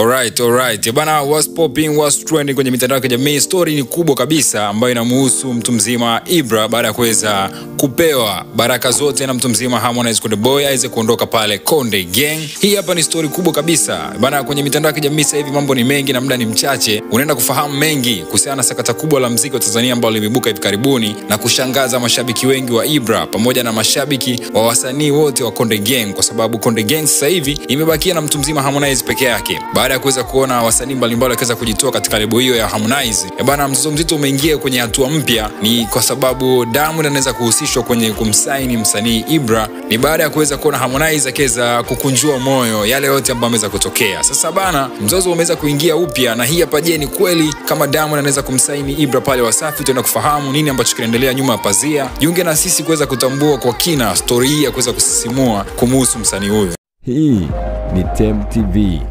Alright. Bana, what's popping, what's trending kwenye mitandao ya kijamii? Story ni kubwa kabisa ambayo inamhusu mtu mzima Ibra baada ya kuweza kupewa baraka zote na mtu mzima Harmonize Konde Boy aweze kuondoka pale Konde Gang. Hii hapa ni story kubwa kabisa. Bana, kwenye mitandao ya kijamii sasa hivi mambo ni mengi na muda ni mchache. Unaenda kufahamu mengi kuhusiana na sakata kubwa la muziki wa Tanzania ambao limebuka hivi karibuni na kushangaza mashabiki wengi wa Ibra pamoja na mashabiki wa wasanii wote wa Konde Gang, kwa sababu Konde Gang sasa hivi imebakia na mtu mzima Harmonize peke yake. Baada ya kuweza kuona wasanii mbalimbali wakaweza kujitoa katika lebo hiyo ya Harmonize, bana, mzozo mzito umeingia kwenye hatua mpya. Ni kwa sababu Diamond anaweza kuhusishwa kwenye kumsaini msanii Ibra. Ni baada ya kuweza kuona Harmonize akaweza kukunjua moyo yale yote ambayo yameweza kutokea. Sasa bana, mzozo umeweza kuingia upya, na hii hapa, je, ni kweli kama Diamond anaweza kumsaini Ibra pale Wasafi? Tutaenda kufahamu nini ambacho kinaendelea nyuma ya pazia. Jiunge na sisi kuweza kutambua kwa kina story hii ya kuweza kusisimua kumhusu msanii huyo. Hii ni Tem TV.